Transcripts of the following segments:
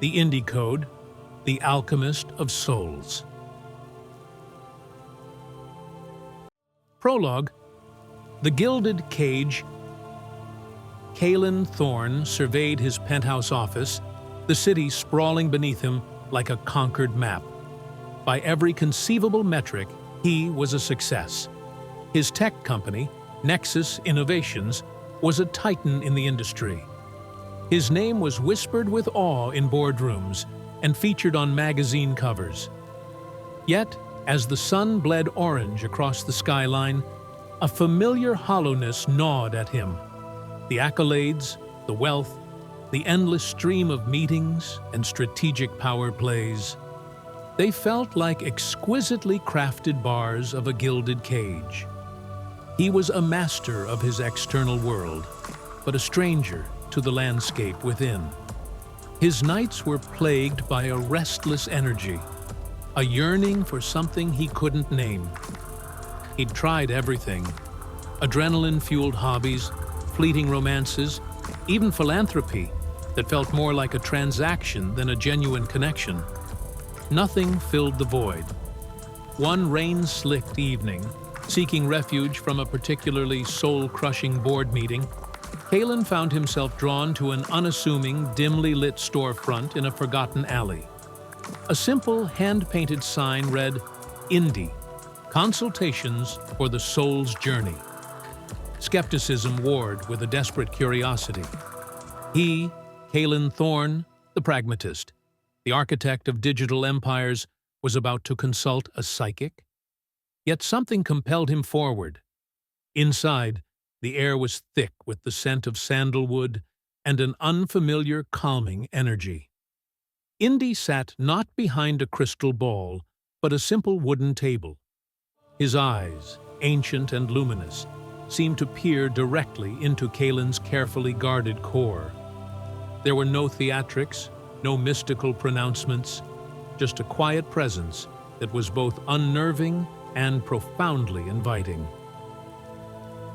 The Indi Code, the Alchemist of Souls. Prologue. The Gilded Cage. Kalen Thorne surveyed his penthouse office, the city sprawling beneath him like a conquered map. By every conceivable metric, he was a success. His tech company, Nexus Innovations, was a titan in the industry. His name was whispered with awe in boardrooms and featured on magazine covers. Yet, as the sun bled orange across the skyline, a familiar hollowness gnawed at him. The accolades, the wealth, the endless stream of meetings and strategic power plays, they felt like exquisitely crafted bars of a gilded cage. He was a master of his external world, but a stranger to the landscape within. His nights were plagued by a restless energy, a yearning for something he couldn't name. He'd tried everything: adrenaline-fueled hobbies, fleeting romances, even philanthropy that felt more like a transaction than a genuine connection. Nothing filled the void. One rain-slicked evening, seeking refuge from a particularly soul-crushing board meeting, Kalen found himself drawn to an unassuming, dimly lit storefront in a forgotten alley. A simple, hand-painted sign read, "Indi, Consultations for the Soul's Journey." Skepticism warred with a desperate curiosity. He, Kalen Thorne, the pragmatist, the architect of digital empires, was about to consult a psychic? Yet something compelled him forward. Inside, the air was thick with the scent of sandalwood and an unfamiliar, calming energy. Indi sat not behind a crystal ball, but a simple wooden table. His eyes, ancient and luminous, seemed to peer directly into Kalen's carefully guarded core. There were no theatrics, no mystical pronouncements, just a quiet presence that was both unnerving and profoundly inviting.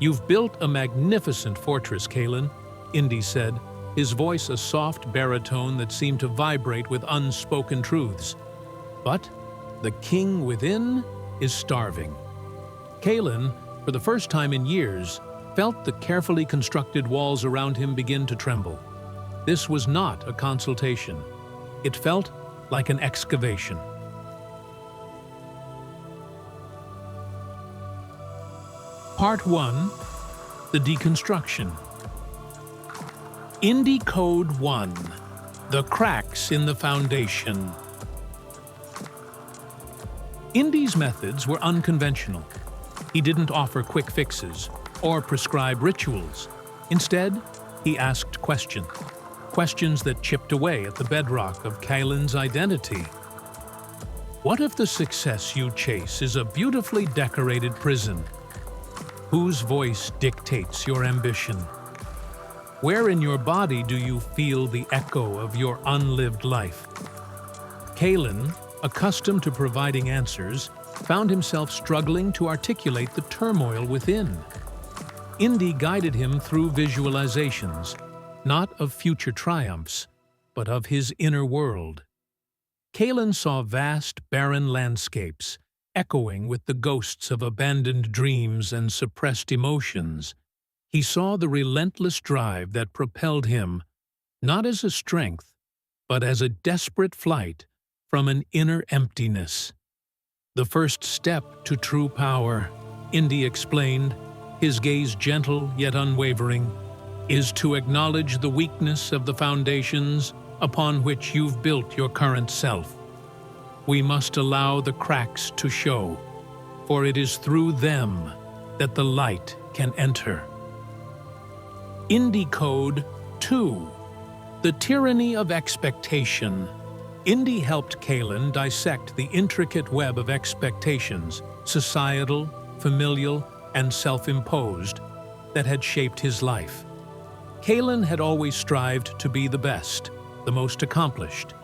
"You've built a magnificent fortress, Kalen," Indi said, his voice a soft baritone that seemed to vibrate with unspoken truths. "But the king within is starving." Kalen, for the first time in years, felt the carefully constructed walls around him begin to tremble. This was not a consultation. It felt like an excavation. Part 1. The Deconstruction. Indi Code 1. The Cracks in the Foundation. Indi's methods were unconventional. He didn't offer quick fixes or prescribe rituals. Instead, he asked questions that chipped away at the bedrock of Kalen's identity. What if the success you chase is a beautifully decorated prison? Whose voice dictates your ambition? Where in your body do you feel the echo of your unlived life? Kalen, accustomed to providing answers, found himself struggling to articulate the turmoil within. Indi guided him through visualizations, not of future triumphs, but of his inner world. Kalen saw vast, barren landscapes, echoing with the ghosts of abandoned dreams and suppressed emotions. He saw the relentless drive that propelled him, not as a strength, but as a desperate flight from an inner emptiness. "The first step to true power," Indi explained, his gaze gentle yet unwavering, "is to acknowledge the weakness of the foundations upon which you've built your current self. We must allow the cracks to show, for it is through them that the light can enter." Indi Code 2. The Tyranny of Expectation. Indi helped Kalen dissect the intricate web of expectations, societal, familial, and self-imposed, that had shaped his life. Kalen had always strived to be the best, the most accomplished,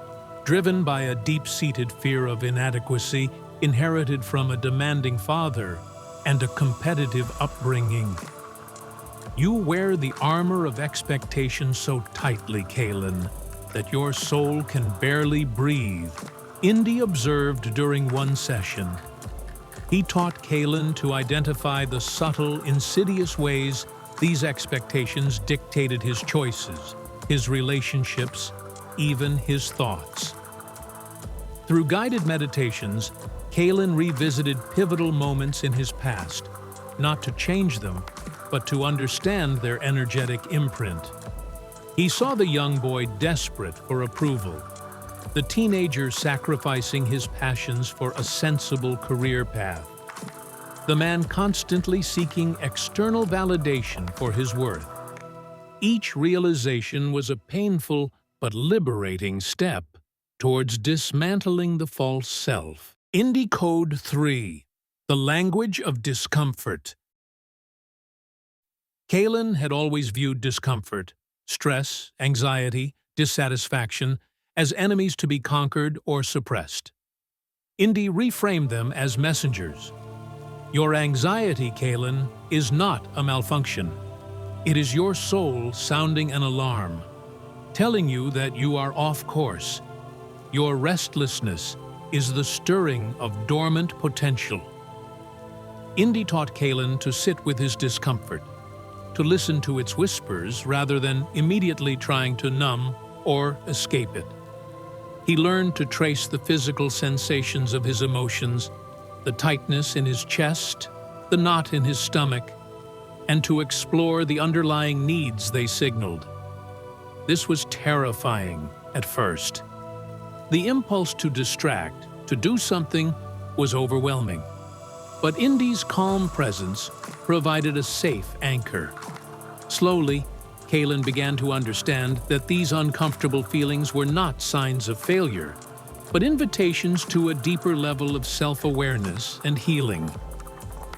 driven by a deep-seated fear of inadequacy inherited from a demanding father and a competitive upbringing. "You wear the armor of expectation so tightly, Kalen, that your soul can barely breathe, Indi observed during one session. He taught Kalen to identify the subtle, insidious ways these expectations dictated his choices, his relationships, even his thoughts. Through guided meditations, Kalen revisited pivotal moments in his past, not to change them, but to understand their energetic imprint. He saw the young boy desperate for approval, the teenager sacrificing his passions for a sensible career path, the man constantly seeking external validation for his worth. Each realization was a painful but liberating step towards dismantling the false self. Indi Code 3: The Language of Discomfort. Kalen had always viewed discomfort, stress, anxiety, dissatisfaction as enemies to be conquered or suppressed. Indi reframed them as messengers. Your anxiety, Kalen, is not a malfunction. It is your soul sounding an alarm, telling you that you are off course. Your restlessness is the stirring of dormant potential. Indi taught Kalen to sit with his discomfort, to listen to its whispers rather than immediately trying to numb or escape it. He learned to trace the physical sensations of his emotions, the tightness in his chest, the knot in his stomach, and to explore the underlying needs they signaled. This was terrifying at first. The impulse to distract, to do something, was overwhelming. But Indi's calm presence provided a safe anchor. Slowly, Kalen began to understand that these uncomfortable feelings were not signs of failure, but invitations to a deeper level of self-awareness and healing.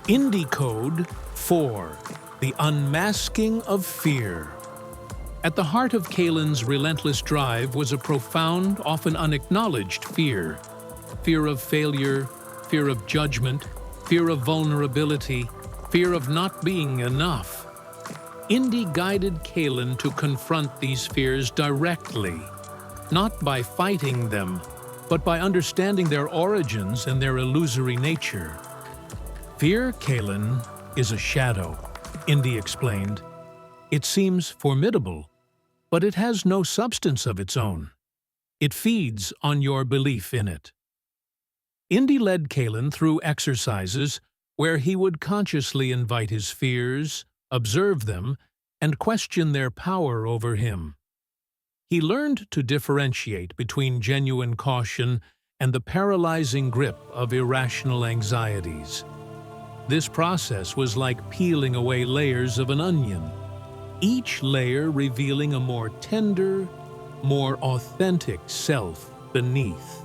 Indi Code 4: The Unmasking of Fear. At the heart of Kalen's relentless drive was a profound, often unacknowledged fear. Fear of failure, fear of judgment, fear of vulnerability, fear of not being enough. Indi guided Kalen to confront these fears directly, not by fighting them, but by understanding their origins and their illusory nature. Fear, Kalen, is a shadow, Indi explained. It seems formidable, but it has no substance of its own. It feeds on your belief in it. Indi led Kalen through exercises where he would consciously invite his fears, observe them, and question their power over him. He learned to differentiate between genuine caution and the paralyzing grip of irrational anxieties. This process was like peeling away layers of an onion, each layer revealing a more tender, more authentic self beneath.